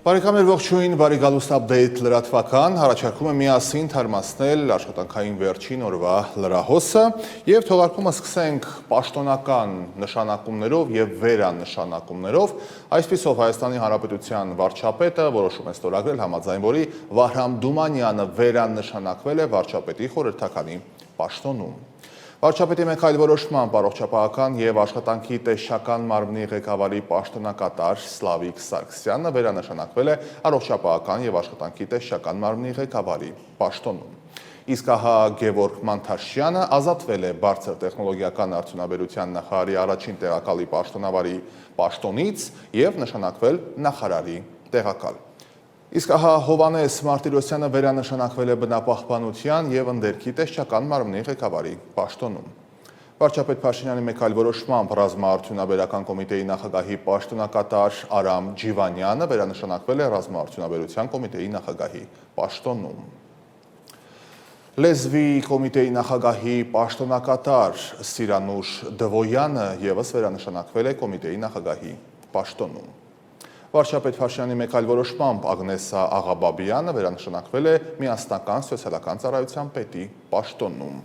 Բարեկամներ ողջույն, բարի գալուստ update լրատվական, առաջարկում է միասին թարմացնել աշխատանքային վերջին օրվա լրահոսը և թողարկումը սկսենք պաշտոնական նշանակումներով և վերանշանակումներով, այսպիսով Հայաստանի Հանրապետության վարչապետը որոշում է ստորագրել համաձայն, որի Վահրամ Դումանյանը վերանշանակվել է վարչապետի խորհրդականի պաշտոնում։ Վարչապետի մեկ այլ որոշմամբ առողջապահական և աշխատանքի տեսչական մարմնի ղեկավարի պաշտոնակատար Սլավիկ Սարգսյանը վերանշանակվել է առողջապահական և աշխատանքի տեսչական մարմնի ղեկավարի պաշտոնում։ Իսկ ահա Գևորգ Մանթաշյանը ազատվել է բարձր տեխնոլոգիական արդյունաբերության նախարարի առաջին տեղակալի պաշտոնավարի պաշտոնից և նշանակվել նախարարի տեղակալ։ Իսկ ահա Հովհաննես Մարտիրոսյանը վերանշանակվել է բնապահպանության և ընդերքի տեսչական մարմնի ղեկավարի պաշտոնում։ Վարչապետ Փաշինյանի մեկ այլ որոշմամբ ռազմաարդյունաբերական կոմիտեի նախագահի պաշտոնակատար Արամ Ջիվանյանը վերանշանակվել է ռազմաարդյունաբերության կոմիտեի նախագահի պաշտոնում։ Լեզվի կոմիտեի նախագահի պաշտոնակատար Սիրանուշ Դվոյանը ևս վերանշանակվել է կոմիտեի նախագահի պաշտոնում։ Վարչապետ Փաշինյանի մեկ այլ որոշմամբ Ագնեսա Աղաբաբյանը վերանշանակվել է միասնական սոցիալական ծառայության պետի պաշտոնում։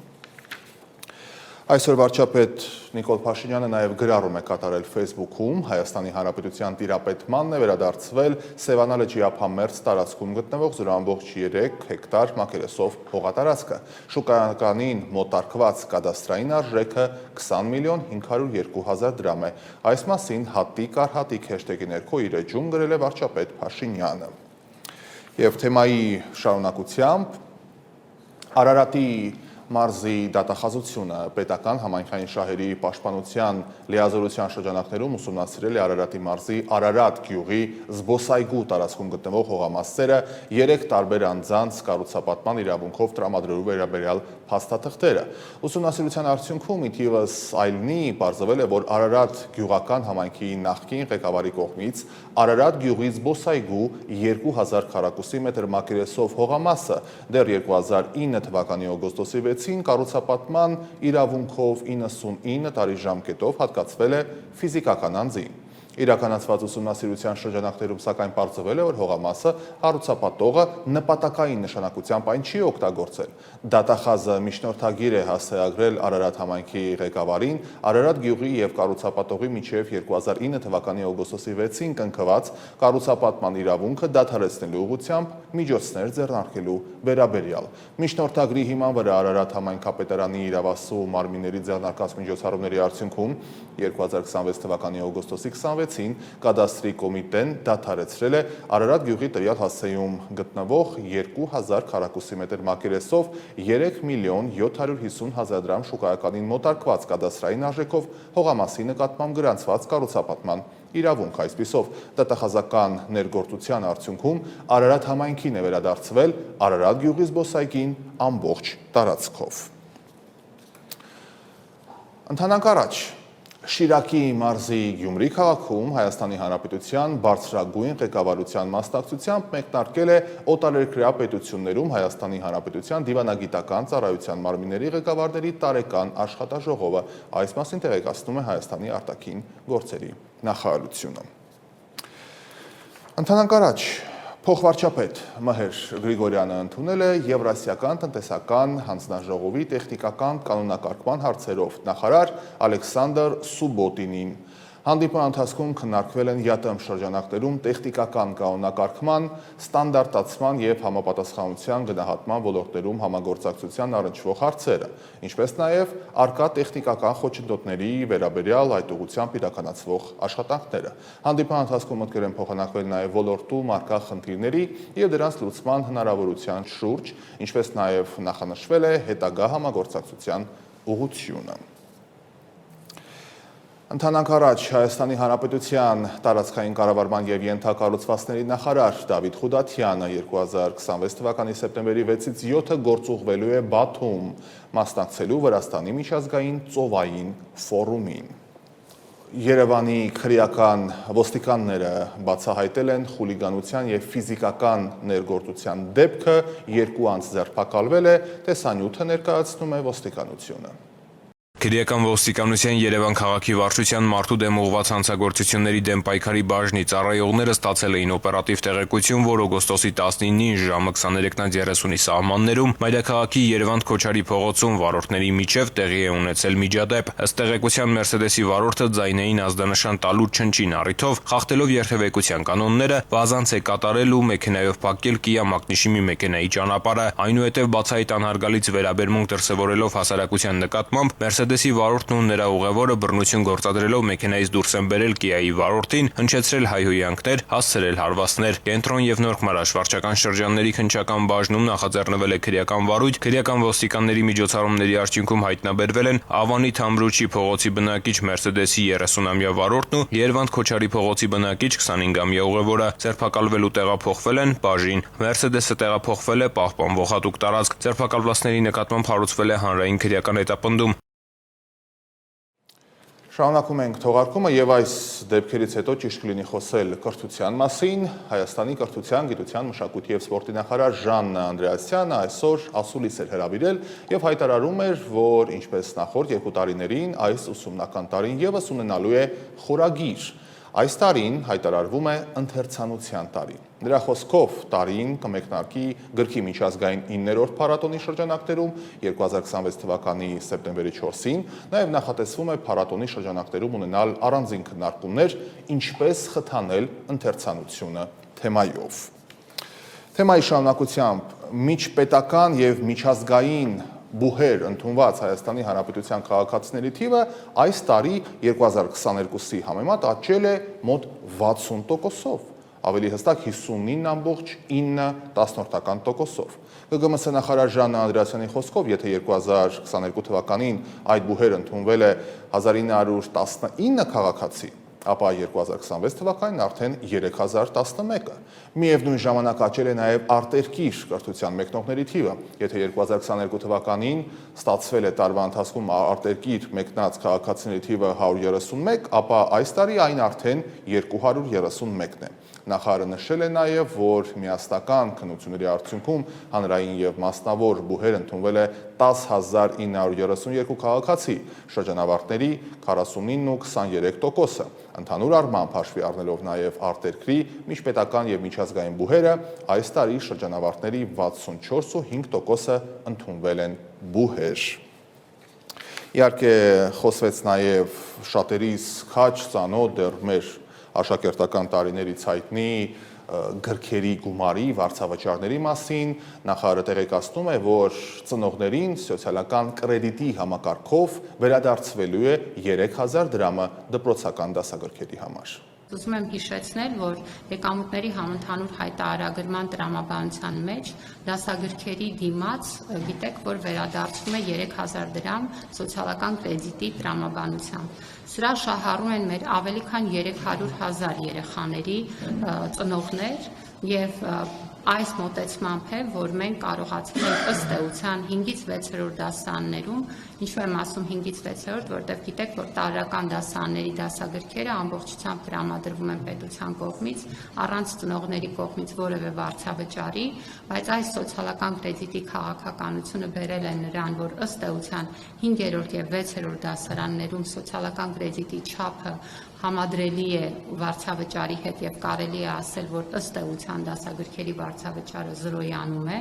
Այսօր վարչապետ Նիկոլ Փաշինյանը նաև գրառում է կատարել Facebook-ում Հայաստանի Հանրապետության տիրապետմանն է վերադարձվել Սևանա լճի ափամերձ տարածքում գտնվող 0.3 հեկտար մակերեսով հողատարածքը։ Շուկանին մոտարկված կադաստրային արժեքը 20.502.000 դրամ է։ Այս մասին հատիկ առ հատիկ հեշթեգի ներքո իր էջում գրել է վարչապետ Փաշինյանը։ Եվ թեմայի շարունակությամբ Արարատի մարզի դատախազությունը պետական համայնքային շահերի պաշտպանության լիազորության շրջանակներում ուսումնասիրել է Արարատի մարզի Արարատ գյուղի զբոսայգու տարածքում գտնվող հողամասերը 3 տարբեր անձանց կառուցապատման իրավունքով տրամադրելու վերաբերյալ փաստաթղթերը։ Ուսումնասիրության արդյունքում ի թիվս այլնի պարզվել է, որ Արարատ գյուղական համայնքի նախկին ղեկավարի կողմից Արարատ գյուղի զբոսայգու 2000 քառակուսի մետր մակերեսով հողամասը դեռ 2009 թվականի օգոստոսի 6-ին կառուցապատման իրավունքով 99 տարի ժամկետով հատկացվել է ֆիզիկական անձի։ Իրականացված ուսումնասիրության շրջանակներում սակայն պարզվել է, որ հողամասը կառուցապատողը նպատակային նշանակությամբ այն չի օգտագործել։ Դատախազը միջնորդագիր է հասցեագրել Արարատ համայնքի ղեկավարին Արարատ գյուղի և կառուցապատողի միջև 2009 թվականի օգոստոսի 6-ին կնքված կառուցապատման իրավունքը դադարեցնելու ուղղությամբ միջոցներ ձեռնարկելու վերաբերյալ։ Միջնորդագրի հիման վրա Արարատ համայնքապետարանի իրավասու մարմինների ձեռնարկած միջոցառումների արդյունքում 2026 թվականի օգոստոսի 26-ին կադաստրի կոմիտեն դադարեցրել է Արարատ գյուղի տվյալ հասցեում գտնվող 2000 քառակուսի մետր մակերեսով 3.750.000 դրամ շուկայականին մոտարկված կադաստրային արժեքով հողամասի նկատմամբ գրանցված կառուցապատման իրավունք։ Այսպիսով դատախազական ներգործության արդյունքում Արարատ համայնքին է վերադարձվել Արարատ գյուղի զբոսայգին ամբողջ տարածքով։ Ընթանանք առաջ։ Շիրակի մարզի Գյումրի քաղաքում Հայաստանի Հանրապետության բարձրագույն ղեկավարության մասնակցությամբ մեկնարկել է օտարերկրյա պետություններում Հայաստանի Հանրապետության դիվանագիտական ծառայության մարմինների ղեկավարների տարեկան աշխատաժողովը։ Այս մասին տեղեկացնում է Հայաստանի արտաքին գործերի նախարարությունը։ Ընթանանք առաջ։ Փոխվարչապետ Մհեր Գրիգորյանը ընդունել է Եվրասիական տնտեսական հանձնաժողովի տեխնիկական կանոնակարգման հարցերով նախարար Ալեքսանդր Սուբոտինին։ Հանդիպման ընթացքում քննարկվել են ԵԱՏՄ շրջանակներում տեխնիկական կանոնակարգման, ստանդարտացման և համապատասխանության գնահատման ոլորտներում համագործակցության առնչվող հարցերը, ինչպես նաև առկա տեխնիկական խոչընդոտների վերաբերյալ այդ ուղղությամբ իրականացվող աշխատանքները։ Հանդիպման ընթացքում մտքեր են փոխանակվել նաև ոլորտում առկա խնդիրների և դրանց լուծման հնարավորության շուրջ, ինչպես նաև նախանշվել է հետագա համագործակցության ուղղությունը։ Ընթանանք առաջ։ Հայաստանի Հանրապետության տարածքային կառավարման և ենթակառուցվածքների նախարար Դավիթ Խուդաթյանը 2026 թվականի սեպտեմբերի 6-ից 7-ը գործուղվելու է Բաթում մասնակցելու Վրաստանի միջազգային ծովային ֆորումին։ Երևանի քրեական ոստիկանները բացահայտել են խուլիգանության և ֆիզիկական ներգործության դեպքը, 2 անձ ձերբակալվել է, տեսանյութը ներկայացնում է ոստիկանությունը։ Քրեական ոստիկանության Երևան քաղաքի վարչության մարդու դեմ ուղղված հանցագործությունների դեմ պայքարի բաժնի ծառայողները ստացել էին օպերատիվ տեղեկություն, որ օգոստոսի 19-ին ժամը 23:30-ի սահմաններում մայրաքաղաքի Երևան-Քոչարի փողոցում վարորդների միջև տեղի է ունեցել միջադեպ։ Ըստ տեղեկության Մերսեդեսի վարորդը ձայնային ազդանշան տալու չնչին առիթով, խախտելով երթևեկության կանոնները, վազանց է կատարել ու մեքենայով փակել Kia Magnish-ի մի մեքենայի ճանապարհը։ Այնուհետև բացահայտ անհարգալից վերաբերմունք դրսևորելով հասարակության նկատմամբ Մերսեդեսի վարորդն ու նրա ուղևորը բռնություն գործադրելով մեքենայից դուրս են բերել Կիայի վարորդին, հնչեցրել հայհոյանքներ, հասցրել հարվածներ։ Կենտրոն եւ Նորք վարչական շրջանների քննչական բաժնում նախաձեռնվել է քրեական վարույթ, քրեական ոստիկանների միջոցառումների արդյունքում հայտնաբերվել են Ավանի Թամրուչի փողոցի բնակիչ Մերսեդեսի 30-ամյա վարորդն ու Երևան-Քոչարի փողոցի բնակիչ 25-ամյա ուղևորը։ Ձերբակալվել ու տեղափոխվել են բաժին։ Մերսեդեսը տեղափոխվել է պահպանվող հատուկ տարածք։ Ձերբակալվածների նկատմամբ հարուցվել է հանրային քրեական հետապնդում։ Շարունակում ենք թողարկումը եւ այս դեպքերից հետո ճիշտ կլինի խոսել կրթության մասին։ Հայաստանի կրթության, գիտության, մշակույթի եւ սպորտի նախարար Ժաննա Անդրեասյանը այսօր ասուլիս էր հրավիրել եւ հայտարարում էր, որ ինչպես նախորդ 2 տարիներին, այս ուսումնական տարին եւս ունենալու է խորագիր։ Այս տարին հայտարարվում է ընթերցանության տարի։ Նրա խոսքով տարին կմեկնարկի գրքի միջազգային 9-րդ փառատոնի շրջանակներում 2026 թվականի սեպտեմբերի 4-ին, նաև նախատեսվում է փառատոնի շրջանակներում ունենալ առանձին քննարկումներ, ինչպես խթանել ընթերցանությունը թեմայով։ Թեմայի շարունակությամբ միջպետական եւ միջազգային բուհեր ընդունված Հայաստանի Հանրապետության քաղաքացիների թիվը այս տարի 2022-ի համեմատ աճել է մոտ 60%-ով, ավելի հստակ 59.9%-ով։ ԿԳՄՍ նախարար Ժաննա Անդրեասյանի խոսքով, եթե 2022 թվականին այդ բուհեր ընդունվել է 1919 քաղաքացի, ապա 2026 թվականին արդեն 3011-ը։ Միևնույն ժամանակ աճել է նաև արտերկիր կրթության մեկնողների թիվը։ Եթե 2022 թվականին ստացվել է տարվա ընթացքում արտերկիր մեկնած քաղաքացիների թիվը 131, ապա այս տարի այն արդեն 231-ն է։ Նախարարը նշել է նաև, որ միասնական քննությունների արդյունքում հանրային եւ մասնավոր բուհեր ընդունվել է 10.932 քաղաքացի, շրջանավարտների 49.23%-ը։ Ընդհանուր առմամբ հաշվի առնելով նաև արտերկրի, միջպետական եւ միջազգային բուհերը, այս տարի շրջանավարտների 64.5%-ը ընդունվել են բուհեր։ Իհարկե խոսվեց նաև շատերիս քաչ ծանոթ դեռ մեր աշակերտական տարիներից հայտնի գրքերի գումարի, վարձավճարների մասին։ Նախարարը տեղեկացնում է, որ ծնողներին սոցիալական կրեդիտի համակարգով վերադարձվելու է 3000 դրամը դպրոցական դասագրքերի համար։ Ուզում եմ հիշեցնել, որ եկամուտների համընդհանուր հայտարարագրման տրամաբանության մեջ դասագրքերի դիմաց գիտեք, որ վերադարձվում է 3000 դրամ սոցիալական կրեդիտի տրամաբանությամբ։ Սրա շահառու են մեր ավելի քան 300,000 երեխաների ծնողներ եւ այս մոտեցմամբ է, որ մենք կարողացել ենք ըստ էության 5-ից 6-րդ դասարաններում, ինչու եմ ասում 5-ից 6-րդ, որտեղ գիտեք, որ տարրական դասարանների դասագրքերը ամբողջությամբ տրամադրվում են պետության կողմից, առանց ծնողների կողմից որևէ վարձավճարի, բայց այս սոցիալական կրեդիտի քաղաքականությունը բերել է նրան, որ ըստ էության 5-րդ եւ 6-րդ դասարաններում սոցիալական կրեդիտի չափը համադրելի է վարձավճարի հետ եւ կարելի է ասել, որ ըստ էության դասագրքերի վարձավճարը զրոյանում է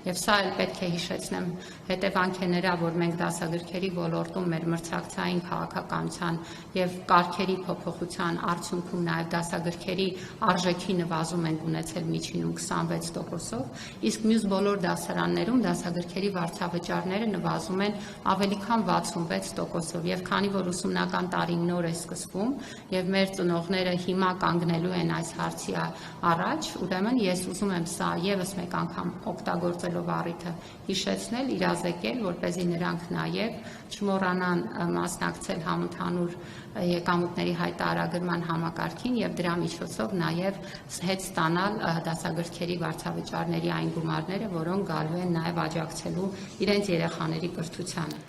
եւ սա էլ պետք է հիշեցնեմ հետևանք է նրա, որ մենք դասագրքերի ոլորտում մեր մրցակցային քաղաքականության եւ կարգերի փոփոխության արդյունքում նաեւ դասագրքերի արժեքի նվազում ենք ունեցել միջինում 26%-ով, իսկ մյուս բոլոր դասարաններում դասագրքերի վարձավճարները նվազում են ավելի քան 66%-ով եւ քանի որ ուսումնական տարին նոր է սկսվում եւ մեր ծնողները հիմա կանգնելու են այս հարցի առաջ, ուրեմն ես ուզում եմ սա եւս մեկ անգամ օգտագործելով առիթը հիշեցնել, իրազեկել, որպեսզի նրանք նաեւ չմոռանան մասնակցել համընդհանուր եկամուտների հայտարարագրման համակարգին եւ դրա միջոցով նաեւ հետ ստանալ դասագրքերի վարձավճարների այն գումարները, որոնք գալու են նաեւ աջակցելու իրենց երեխաների կրթությանը։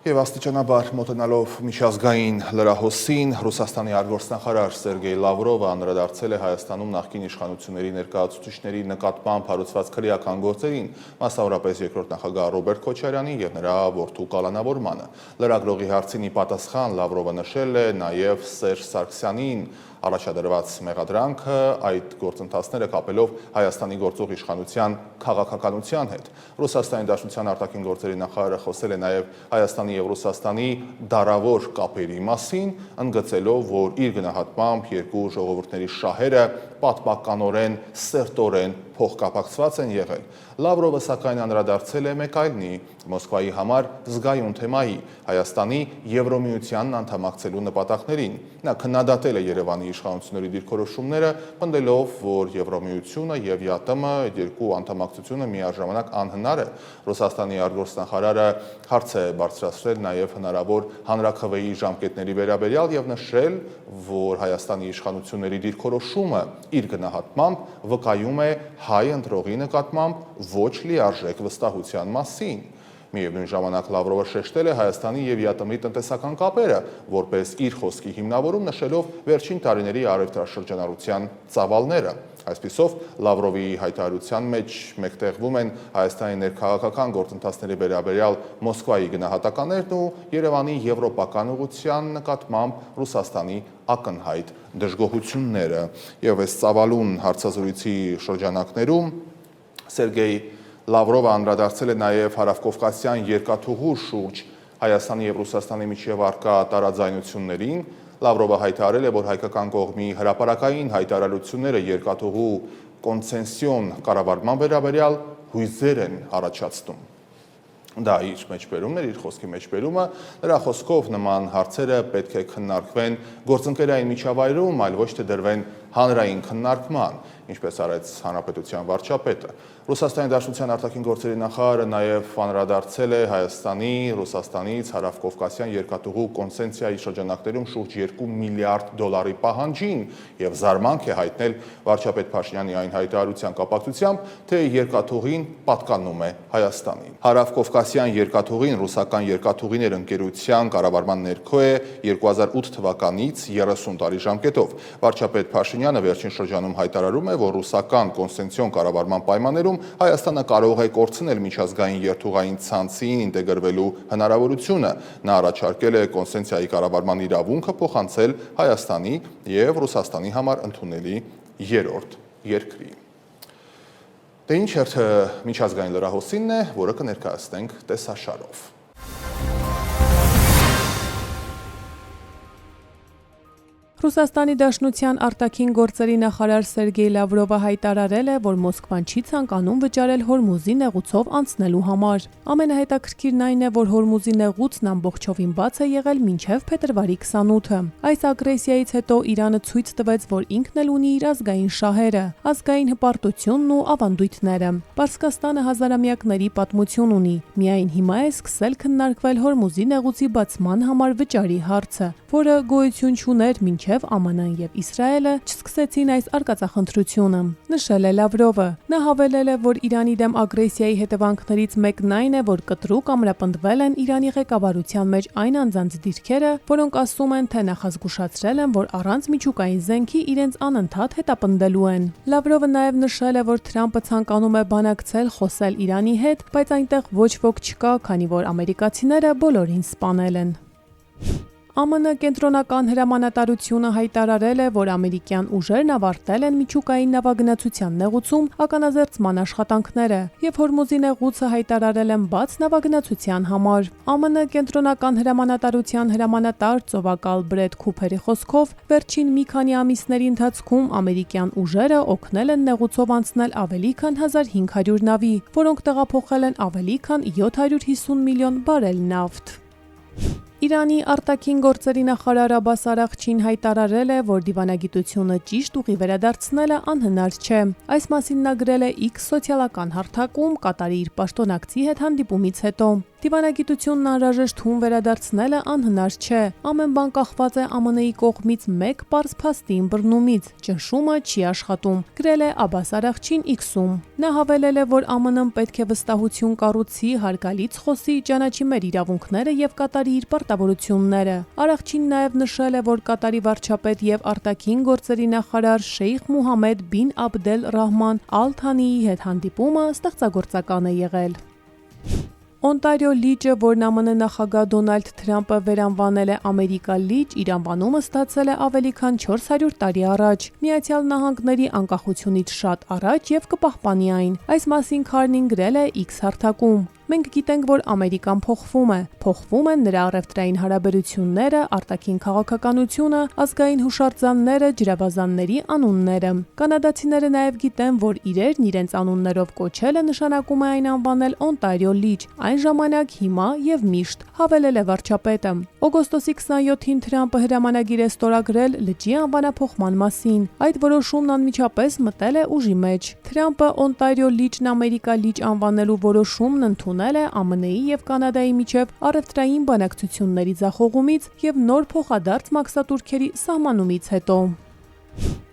Եվ աստիճանաբար մոտենալով միջազգային լրահոսին, Ռուսաստանի արտգործնախարար Սերգեյ Լավրովը անդրադարձել է Հայաստանում նախկին իշխանությունների ներկայացուցիչների նկատմամբ հարուցված քրեական գործերին, մասնավորապես երկրորդ նախագահ Ռոբերտ Քոչարյանի եւ նրա որդու կալանավորմանը։ Լրագրողի հարցին ի պատասխան Լավրովը նշել է նաեւ Սերժ Սարգսյանին առաջադրված մեղադրանքը այդ գործընթացները կապելով Հայաստանի գործող իշխանության քաղաքականության հետ։ Ռուսաստանի Դաշնության արտաքին գործերի նախարարը խոսել է նաև Հայաստանի եւ Ռուսաստանի դարավոր կապերի մասին, ընդգծելով, որ իր գնահատմամբ երկու ժողովուրդների շահերը պատմականորեն սերտորեն փոխկապակցված են եղել։ Լավրովը սակայն անդրադարձել է մեկ այլնի Մոսկվայի համար զգայուն թեմայի՝ Հայաստանի Եվրոմիությանն անդամակցելու նպատակներին։ Նա քննադատել է Երևանի իշխանությունների դիրքորոշումները, պնդելով, որ Եվրոմիությունը եւ ԵԱՏՄ երկու անդամակցությունը միաժամանակ անհնար է։ Ռուսաստանի արտգործնախարարը հարց է բարձրացրել նաեւ հնարավոր հանրաքվեի ժամկետների վերաբերյալ եւ նշել, որ Հայաստանի իշխանությունների դիրքորոշումը իր գնահատմամբ վկայում է հայ ընտրողի նկատմամբ ոչ լիարժեք վստահության մասին։ Միևնույն ժամանակ Լավրովը շեշտել է Հայաստանի եւ ԵԱՏՄ-ի տնտեսական կապերը, որպես իր խոսքի հիմնավորում նշելով վերջին տարիների առևտրաշրջանառության ծավալները։ Այսպիսով Լավրովի հայտարարության մեջ մեկտեղվում են Հայաստանի ներքաղաքական գործընթացների վերաբերյալ Մոսկվայի գնահատականներն ու Երևանի եվրոպական ուղղության նկատմամբ Ռուսաստանի ակնհայտ դժգոհությունները։ Եվ այս ծավալուն հարցազրույցի շրջանակներում Սերգեյ Լավրովը անդրադարձել է նաև հարավկովկասյան երկաթուղու շուրջ Հայաստանի եւ Ռուսաստանի միջև առկա տարաձայնություններին։ Լավրովը հայտարարել է, որ հայկական կողմի հրապարակային հայտարարությունները երկաթուղու կոնցեսիոն կառավարման վերաբերյալ հույզեր են առաջացնում։ Դա իր մեջբերումն էր, իր խոսքի մեջբերումը, նրա խոսքով նման հարցերը պետք է քննարկվեն գործընկերային միջավայրում, այլ ոչ թե դրվեն հանրային քննարկման, ինչպես արեց Հանրապետության վարչապետը։ Ռուսաստանի Դաշնության արտաքին գործերի նախարարը նաև անդրադարձել է Հայաստանի, Ռուսաստանից հարավկովկասյան երկաթուղու կոնցեսիայի շրջանակներում շուրջ 2 միլիարդ դոլարի պահանջին եւ զարմանք է հայտնել վարչապետ Փաշինյանի այն հայտարարության կապակցությամբ, թե երկաթուղին պատկանում է Հայաստանին։ Հարավկովկասյան երկաթուղին ռուսական երկաթուղիներ ընկերության կառավարման ներքո է 2008 թվականից 30 տարի ժամկետով։ Վարչապետ Փաշինյանը վերջին շրջանում հայտարարում է, որ ռուսական կոնցեսիոն կառավարման պայմաններում Հայաստանը կարող է կորցնել միջազգային երթուղային ցանցին ինտեգրվելու հնարավորությունը։ Նա առաջարկել է կոնցեսիայի կառավարման իրավունքը փոխանցել Հայաստանի եւ Ռուսաստանի համար ընդունելի երրորդ երկրի։ Դե ինչ հերթը միջազգային լրահոսինն է, որը կներկայացնենք տեսաշարով։ Ռուսաստանի Դաշնության արտաքին գործերի նախարար Սերգեյ Լավրովը հայտարարել է, որ Մոսկվան չի ցանկանում վճարել Հորմուզի նեղուցով անցնելու համար։ Ամենահետաքրքիրն այն է, որ Հորմուզի նեղուցն ամբողջովին բաց է եղել մինչև փետրվարի 28-ը։ Այս ագրեսիայից հետո Իրանը ցույց տվեց, որ ինքն էլ ունի իր ազգային շահերը, ազգային հպարտությունն ու ավանդույթները։ Պարսկաստանը հազարամյակների պատմություն ունի։ Միայն հիմա է սկսել քննարկվել Հորմուզի նեղուցի բացման համար վճարի հարցը, որը գոյություն չուներ մինչև ԱՄՆ-ն եւ Իսրայելը չսկսեցին այս արկածախնդրությունը, նշել է Լավրովը։ Նա հավելել է, որ Իրանի դեմ ագրեսիայի հետևանքներից մեկն այն է, որ կտրուկ ամրապնդվել են Իրանի ղեկավարության մեջ այն անձանց դիրքերը, որոնք ասում են, թե նախազգուշացրել են, որ առանց միջուկային զենքի իրենց անընդհատ հետապնդելու են։ Լավրովը նաև նշել է, որ Թրամփը ցանկանում է բանակցել, խոսել Իրանի հետ, բայց այնտեղ ոչ ոք չկա, քանի որ ամերիկացիները բոլորին սպանել են։ ԱՄՆ կենտրոնական հրամանատարությունը հայտարարել է, որ ամերիկյան ուժերն ավարտել են միջուկային նավագնացության նեղուցում ականազերծման աշխատանքները եւ Հորմուզի նեղուցը հայտարարել են բաց նավագնացության համար։ ԱՄՆ կենտրոնական հրամանատարության հրամանատար ծովակալ Բրեդ Քուփերի խոսքով վերջին մի քանի ամիսների ընթացքում ամերիկյան ուժերը օգնել են նեղուցով անցնել ավելի քան 1500 նավի, որոնք տեղափոխել են ավելի քան 750 միլիոն բարել նավթ։ Իրանի արտաքին գործերի նախարար Աբբաս Արաղչին հայտարարել է, որ դիվանագիտությունը ճիշտ ուղի վերադարձնելը անհնար չէ։ Այս մասին նա գրել է X սոցիալական հարթակում Կատարի իր պաշտոնակցի հետ հանդիպումից հետո։ Դիվանագիտությունն անհրաժեշտ հում վերադարձնելը անհնար չէ։ Ամեն բան կախված է ԱՄՆ-ի կողմից մեկ պարզ փաստի ըմբռնումից։ Ճնշումը չի աշխատում, գրել է Աբբաս Արաղչին X-ում։ Նա հավելել է, որ ԱՄՆ-ն պետք է վստահություն կառուցի, հարգալից խոսի, ճանաչի մեր իրավունքները եւ կատարի իր պարտավորությունները։ Արաղչին նաև նշել է, որ Կատարի վարչապետ եւ արտաքին գործերի նախարար Շեյխ Մուհամմեդ բին Աբդել Ռահման Ալ Թանիի հետ հանդիպումը ստեղծագործական է եղել։ Օնտարիո լիճը, որն ԱՄՆ նախագահ Դոնալդ Թրամփը վերանվանել է Ամերիկա լիճ, իր անվանումը ստացել է ավելի քան 400 տարի առաջ։ Միացյալ Նահանգների անկախությունից շատ առաջ եւ կպահպանի այն։ Այս մասին Քարնին գրել է X հարթակում։ Մենք գիտենք, որ Ամերիկան փոխվում են նրա առևտրային հարաբերությունները, արտաքին քաղաքականությունը, ազգային հուշարձանները, ջրաբազանների անունները։ Կանադացիները նաև գիտեն, որ իրերն իրենց անուններով կոչելը նշանակում է այն անվանել Օնտարիո լիճ, այն ժամանակ, հիմա եւ միշտ, հավելել է վարչապետը։ Օգոստոսի 27-ին Թրամփը հրամանագիր է ստորագրել լճի անվանափոխման մասին։ Այդ որոշումն անմիջապես մտել է ուժի մեջ։ Թրամփը Օնտարիո լիճն Ամերիկա լիճ անվանելու որոշումն ընդունել է ԱՄՆ-ի եւ Կանադայի միջև առևտրային բանակցությունների ձախողումից եւ նոր փոխադարձ մաքսատուրքերի սահմանումից հետո։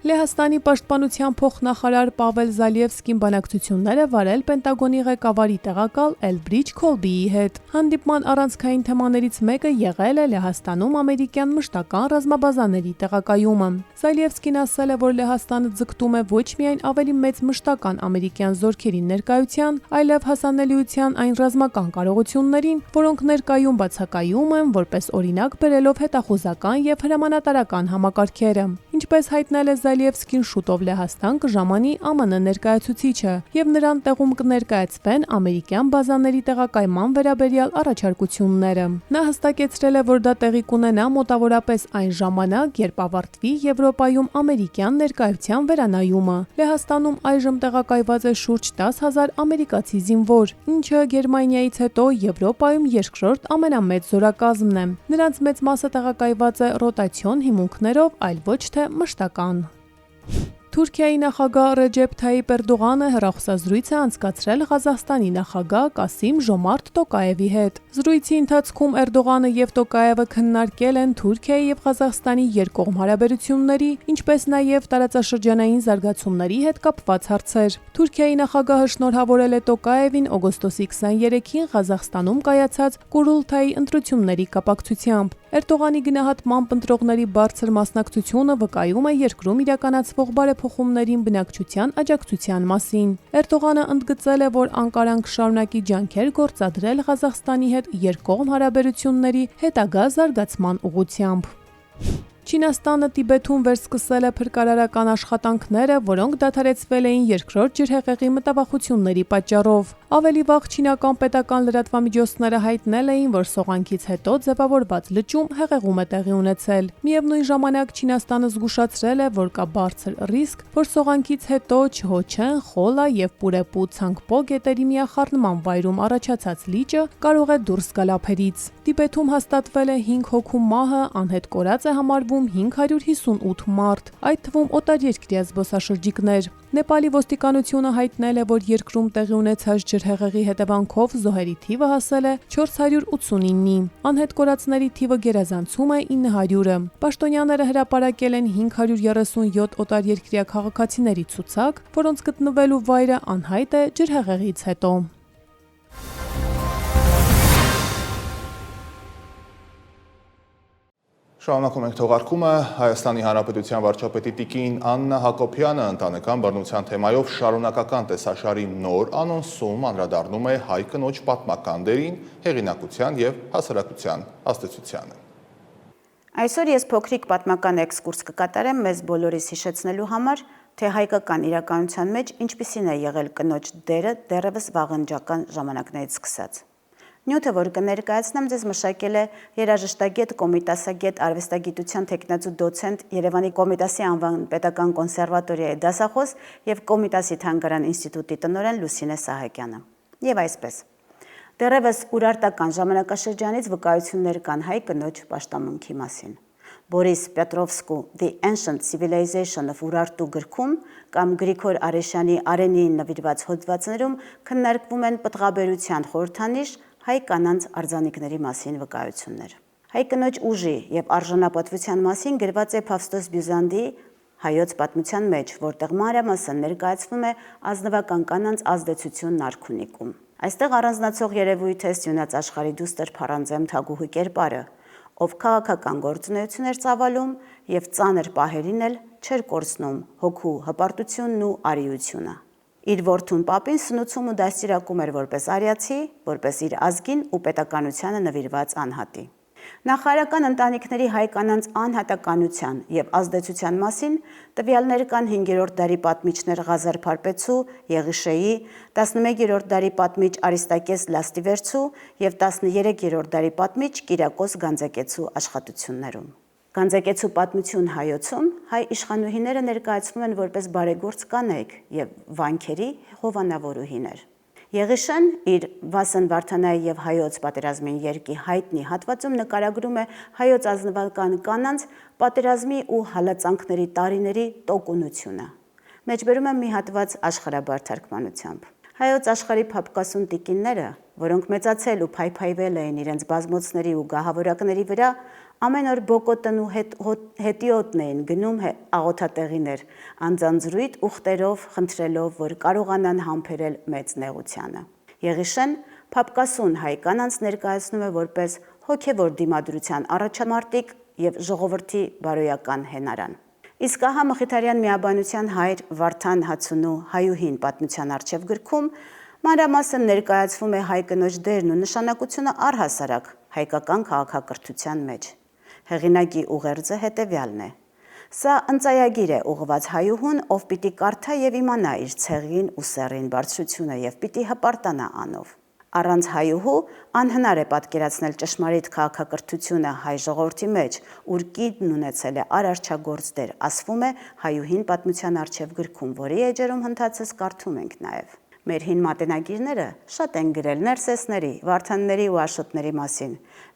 Լեհաստանի պաշտպանության փոխնախարար Պավել Զալիևսկին բանակցություններ է վարել Պենտագոնի ղեկավարի տեղակալ Էլբրիջ Քոլբիի հետ։ Հանդիպման առանցքային թեմաներից մեկը եղել է Լեհաստանում ամերիկյան մշտական ռազմաբազաների տեղակայումը։ Զալիևսկին ասել է, որ Լեհաստանը ձգտում է ոչ միայն ավելի մեծ մշտական ամերիկյան զորքերի ներկայության, այլև հասանելիության այն ռազմական կարողություններին, որոնք ներկայում բացակայում են, որպես օրինակ բերելով հետախուզական եւ հրամանատարական համակարգերը։ Ինչպես հայտնել է Զալիևսկին, շուտով Լեհաստան կժամանի ԱՄՆ ներկայացուցիչը եւ նրան տեղում կներկայացվեն ամերիկյան բազաների տեղակայման վերաբերյալ առաջարկությունները։ Նա հստակեցրել է, որ դա տեղի կունենա մոտավորապես այն ժամանակ, երբ ավարտվի Եվրոպայում ամերիկյան ներկայության վերանայումը։ Լեհաստանում այժմ տեղակայված է շուրջ 10,000 ամերիկացի զինվոր, ինչը Գերմանիայից հետո Եվրոպայում երկրորդ ամենամեծ զորակազմն է։ Նրանց մեծ մասը տեղակայված է ռոտացիոն հիմունքներով, այլ ոչ թե մշտական։ Թուրքիայի նախագահ Ռեջեփ Թայիպ Էրդողանը հեռախոսազրույց է անցկացրել Ղազախստանի նախագահ Կասիմ Ժոմարտ Տոկաևի հետ։ Զրույցի ընթացքում Էրդողանը եւ Տոկաևը քննարկել են Թուրքիայի եւ Ղազախստանի երկկողմ հարաբերությունների, ինչպես նաեւ տարածաշրջանային զարգացումների հետ կապված հարցեր։ Թուրքիայի նախագահը շնորհավորել է Տոկաևին օգոստոսի 23-ին Ղազախստանում կայացած Կուրուլթայի ընտրությունների կապակցությամբ։ Էրդողանի գնահատմամբ ընտրողների բարձր մասնակցությունը վկայում է երկրում իրականացվող բարեփոխումներին բնակչության աջակցության մասին։ Էրդողանը ընդգծել է, որ Անկարան կշարունակի ջանքեր գործադրել Ղազախստանի հետ երկկողմ հարաբերությունների հետագա զարգացման ուղղությամբ։ Չինաստանը Տիբեթում վերսկսել է փրկարարական աշխատանքները, որոնք դադարեցվել էին երկրորդ ջրհեղեղի մտավախությունների պատճառով։ Ավելի վաղ չինական պետական լրատվամիջոցները հայտնել էին, որ սողանքից հետո ձևավորված լճում հեղեղում է տեղի ունեցել։ Միևնույն ժամանակ Չինաստանը զգուշացրել է, որ կա բարձր ռիսկ, որ սողանքից հետո Չհոչեն, Խոլա եւ Պուրեպու Ցանգպո գետերի միախառնման վայրում առաջացած լիճը կարող է դուրս գալ ափերից։ Տիբեթում հաստատվել է 5 հոգու մահը, անհետ կորած է համարվում 558 մարդ, այդ թվում օտարերկրյա զբոսաշրջիկներ։ Նեպալի ոստիկանությունը հայտնել է, որ երկրում տեղի ունեցած ջրհեղեղի հետևանքով զոհերի թիվը հասել է 489-ի։ Անհետ կորածների թիվը գերազանցում է 900-ը։ Պաշտոնյաները հրապարակել են 537 օտարերկրյա քաղաքացիների ցուցակ, որոնց գտնվելու վայրը անհայտ է ջրհեղեղից հետո։ Շարունակում ենք թողարկումը։ Հայաստանի Հանրապետության վարչապետի տիկին Աննա Հակոբյանը ընտանեկան բռնության թեմայով շարունակական տեսաշարի նոր անոնսում անդրադառնում է հայ կնոջ պատմական դերին, հեղինակության եւ հասարակության ազդեցությանը։ Այսօր ես փոքրիկ պատմական էքսկուրս կկատարեմ մեզ բոլորիս հիշեցնելու համար, թե հայկական իրականության մեջ ինչպիսին է եղել կնոջ դերը դեռևս վաղնջական ժամանակներից սկսած։ Նյութը, որ կներկայացնեմ, ձեզ մշակել է երաժշտագետ, կոմիտասագետ, արվեստագիտության թեկնածու դոցենտ, Երևանի Կոմիտասի անվան պետական կոնսերվատորիայի դասախոս եւ Կոմիտասի թանգարան ինստիտուտի տնօրեն Լուսինե Սահակյանը։ Եվ այսպես. Դեռևս ուրարտական ժամանակաշրջանից վկայություններ կան հայ կնոջ պաշտամունքի մասին։ Բորիս Պետրովսկու The Ancient Civilization of Urartu գրքում կամ Գրիգոր Արեշյանի Արենիին նվիրված հոդվածներում քննարկվում են պտղաբերության խորհրդանիշ հայ կանանց արձանիկների մասին վկայություններ։ Հայ կնոջ ուժի եւ արժանապատվության մասին գրված է Փավստոս Բյուզանդիի Հայոց պատմության մեջ, որտեղ մանրամասն ներկայացվում է ազնվական կանանց ազդեցությունն արքունիկում։ Այստեղ առանձնացող երևույթ է Սյունած աշխարհի դուստր Փարանձեմ Թագուհի կերպարը, ով քաղաքական գործունեություն էր ծավալում եւ ծանր պահերին էլ չէր կորցնում հոգու հպարտությունն ու արիությունը։ Իր որդուն Պապին սնուցում ու դաստիարակում էր որպես արիացի, որպես իր ազգին ու պետականությանը նվիրված անհատի։ Նախարարական ընտանիքների հայ կանանց անհատականության եւ ազդեցության մասին տվյալներ կան 5-րդ դարի պատմիչներ Ղազար Փարպեցու, Եղիշեի, 11-րդ դարի պատմիչ Արիստակես Լաստիվերցու եւ 13-րդ դարի պատմիչ Կիրակոս Գանձակեցու աշխատություններում։ Գանձակեցու պատմություն հայոցում հայ իշխանուհիները ներկայացվում են որպես բարեգործ կանայք եւ վանքերի հովանավորուհիներ։ Եղիշեն իր Վասն Վարդանայի եւ հայոց պատերազմին երկի հայտնի հատվածում նկարագրում է հայոց ազնվական կանանց պատերազմի ու հալածանքների տարիների տոկունությունը։ Մեջբերում եմ մի հատված աշխարհաբար թարգմանությամբ։ Հայոց աշխարհի փափկասուն տիկինները, որոնք մեծացել ու փայփայվել էին իրենց բազմոցների ու գահավորակների վրա, ամեն օր բոկոտն ու հետիոտն էին գնում աղոթատեղիներ, անձանձրույթ ուխտերով խնդրելով, որ կարողանան համբերել մեծ նեղությանը։ Եղիշեն փափկասուն հայ կանանց ներկայացնում է որպես հոգևոր դիմադրության առաջամարտիկ եւ ժողովրդի բարոյական հենարան։ Իսկ ահա Մխիթարյան միաբանության հայր Վարդան Հացունու հայուհին պատմության արչև գրքում մանրամասն ներկայացվում է հայ կնոջ դերն ու նշանակությունը առհասարակ հայկական քաղաքակրթության մեջ։ Հեղինակի ուղերձը հետևյալն է. Սա ընծայագիր է ուղղված հայուհուն, ով պիտի կարդա եւ իմանա իր ցեղին ու սեռին բարձրությունը եւ պիտի հպարտանա անով։ Առանց հայուհու անհնար է պատկերացնել ճշմարիտ քաղաքակրթությունը հայ ժողովրդի մեջ, ուր կինն ունեցել է արարչագործ դեր, ասվում է հայուհին պատմության արչև գրքում, որի էջերում հնդածս կարդում ենք նաև։ Մեր հին մատենագիրները շատ են գրել Ներսեսների, Վարդանների ու Աշոտների մասին,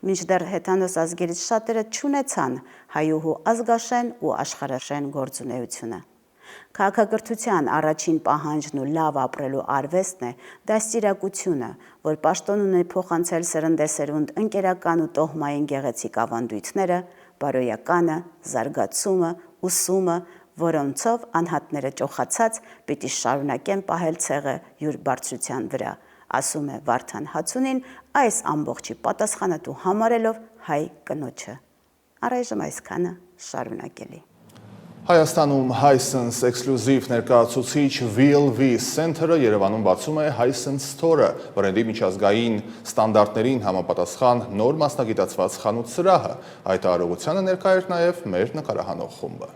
մինչդեռ հեթանոս ազգերից շատերը չունեցան հայուհու ազգաշեն ու աշխարհաշեն գործունեությունը։ Քաղաքակրթության առաջին պահանջն ու լավ ապրելու արվեստն է դաստիարակությունը, որ պաշտոն ունի փոխանցել սերնդեսերունդ ընկերական ու տոհմային գեղեցիկ ավանդույթները, բարոյականը, զարգացումը, ուսումը, որոնցով անհատները ճոխացած պիտի շարունակեն պահել ցեղը յուր բարձրության վրա, ասում է Վարդան Հացունին, այս ամբողջի պատասխանատու համարելով հայ կնոջը։ Առայժմ այսքանը շարունակելի։ Հայաստանում Hisense էքսկլյուզիվ ներկայացուցիչ VLV Center-ը Երևանում բացում է Hisense Store-ը, բրենդի միջազգային ստանդարտներին համապատասխան նոր մասնագիտացված խանութ սրահը։ Այդ արարողությանը ներկա էր նաև մեր նկարահանող խումբը։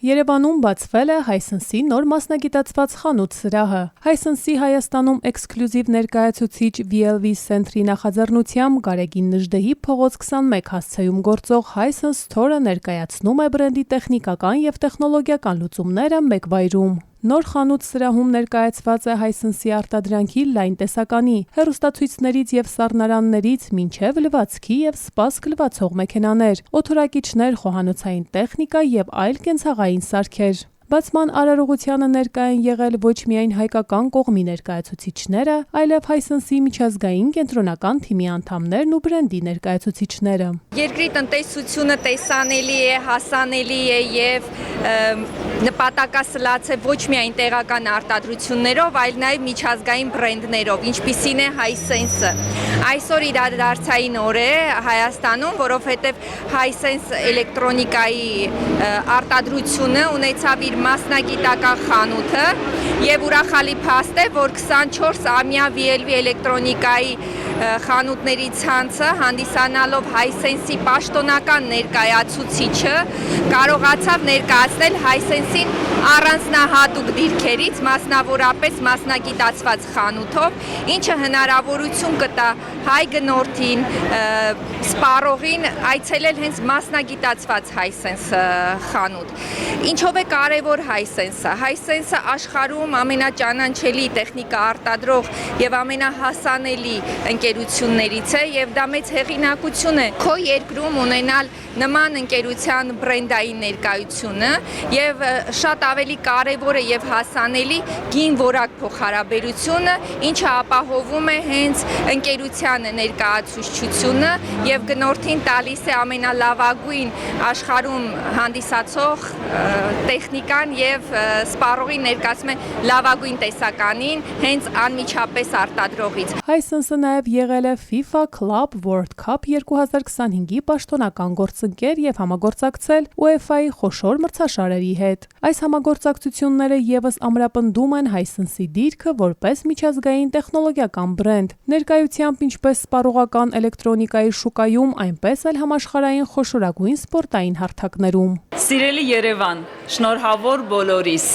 Երևանում բացվել է Hisense-ի նոր մասնագիտացված խանութ սրահը։ Hisense-ի Հայաստանում էքսկլյուզիվ ներկայացուցիչ VLV Center-ի նախաձեռնությամբ Գարեգին Նժդեհի փողոց 21 հասցեում գործող Hisense Store-ը ներկայացնում է բրենդի տեխնիկական եւ տեխնոլոգիական լուծումները մեկ վայրում։ Նոր խանութ սրահում ներկայացված է Hisense-ի արտադրանքի լայն տեսականի, հեռուստացույցներից եւ սառնարաններից մինչեւ լվացքի եւ սպասք լվացող մեքենաներ, օդորակիչներ, խոհանոցային տեխնիկա եւ այլ կենցաղային սարքեր։ Բացման արարողությանը ներկա են եղել ոչ միայն հայկական կողմի ներկայացուցիչները, այլև Hisense-ի միջազգային կենտրոնական թիմի անդամներն ու բրենդի ներկայացուցիչները։ Երկրի տնտեսությունը տեսանելի է, հասանելի է եւ նպատակասլաց է ոչ միայն տեղական արտադրություններով, այլ նաև միջազգային բրենդներով, ինչպիսին է Hisense-ը։ Այսօր իրադարձային օր է Հայաստանում, որովհետև Hisense էլեկտրոնիկայի արտադրությունը ունեցավ իր մասնագիտական խանութը եւ ուրախալի փաստ է, որ 24-ամյա VLV էլեկտրոնիկայի խանութների ցանցը հանդիսանալով Hisense-ի պաշտոնական ներկայացուցիչը կարողացավ ներկայացնել Hisense-ին առանձնահատուկ դիրքերից, մասնավորապես մասնագիտացված խանութով, ինչը հնարավորություն կտա հայ գնորդին, սպառողին այցելել հենց մասնագիտացված Hisense խանութ։ Ինչով է կարևոր Hisense-ը։ Hisense-ը աշխարհում ամենաճանաչելի տեխնիկա արտադրող եւ ամենահասանելի ընկերություններից է եւ դա մեծ հեղինակություն է քո երկրում ունենալ նման ընկերության բրենդային ներկայությունը եւ շատ ավելի կարևոր է եւ հասանելի գին որակ փոխհարաբերությունը, ինչը ապահովում է հենց ընկերության ներկայացուցչությունը եւ գնորդին տալիս է ամենալավագույն աշխարհում հանդիսացող տեխնիկան եւ սպառողին ներկայացում է լավագույն տեսականին հենց անմիջապես արտադրողից։ Hisense-ը նաև եղել է FIFA Club World Cup 2025-ի պաշտոնական գործընկեր եւ համագործակցել UEFA-ի խոշոր մրցաշարերի հետ։ Այս համագործակցությունները եւս ամրապնդում են Hisense-ի դիրքը որպես միջազգային տեխնոլոգիական բրենդ։ Ներկայությամբ ինչպես սպառողական էլեկտրոնիկայի շուկայում, այնպես էլ համաշխարհային խոշորագույն սպորտային հարթակներում։ Սիրելի Երևան, շնորհավոր բոլորիս,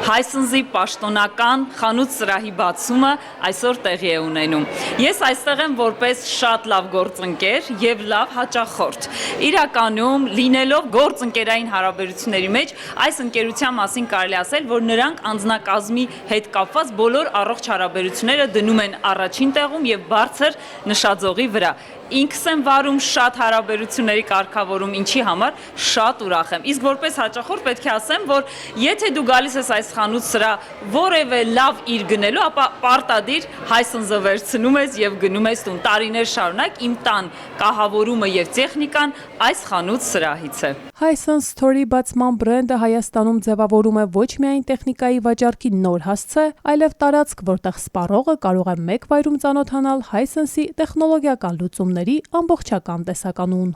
Hisense-ի պաշտոնական խանութ սրահի բացումը այսօր տեղի է ունենում։ Ես այստեղ եմ որպես շատ լավ գործընկեր եւ լավ հաճախորդ։ Իրականում, լինելով գործընկերային հարաբերությունների մեջ, այս ընկերության մասին կարելի ասել, որ նրանք անձնակազմի հետ կապված բոլոր առողջ հարաբերությունները դնում են առաջին տեղում եւ բարձր նշաձողի վրա։ Ինքս եմ վարում շատ հարաբերությունների կարգավորում, ինչի համար շատ ուրախ եմ։ Իսկ որպես հաճախորդ պետք է ասեմ, որ եթե դու գալիս ես այս խանութ սրա որևէ լավ իր գնելու, ապա պարտադիր Hisense-ը վերցնում ես եւ գնում ես տուն։ Տարիներ շարունակ իմ տան կահավորումը եւ տեխնիկան այս խանութ սրահից է։ Hisense Store-ի բացման բրենդը Հայաստանում ձևավորում է ոչ միայն տեխնիկայի վաճառքի նոր հասցե, այլև տարածք, որտեղ սպառողը կարող է մեկ վայրում ծանոթանալ Hisense-ի տեխնոլոգիական լուծումների ամբողջական տեսականուն։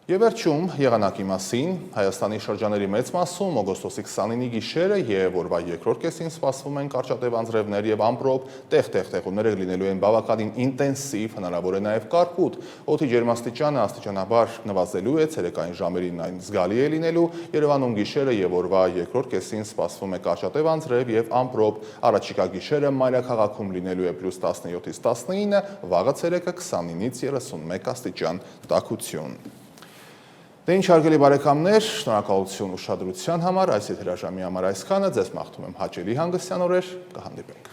Եվ վերջում եղանակի մասին, Հայաստանի շրջաների մեծ մասում օգոստոսի 29-ի գիշերը եւ օրվա երկրորդ կեսին սպասվում են կարճատև անձրևներ եւ ամպրոպ, տեղ-տեղ տեղումները լինելու են բավականին ինտենսիվ, հնարավոր է նաեւ կարկուտ։ Օդի ջերմաստիճանը աստիճանաբար նվազելու է, ցերեկային ժամերին այն զգալի է լինելու։ Երևանում գիշերը եւ օրվա երկրորդ կեսին սպասվում է կարճատև անձրև եւ ամպրոպ։ Առաջիկա գիշերը մայրաքաղաքում լինելու է +17-ից 19, վաղը ցերեկը 29-ից 31 աստիճան տաքություն։ Դե ինչ հարգելի բարեկամներ, շնորհակալություն ուշադրության համար, այս եթերաժամի համար այսքանը, ձեզ մաղթում եմ հաճելի հանգստյան օրեր, կհանդիպենք։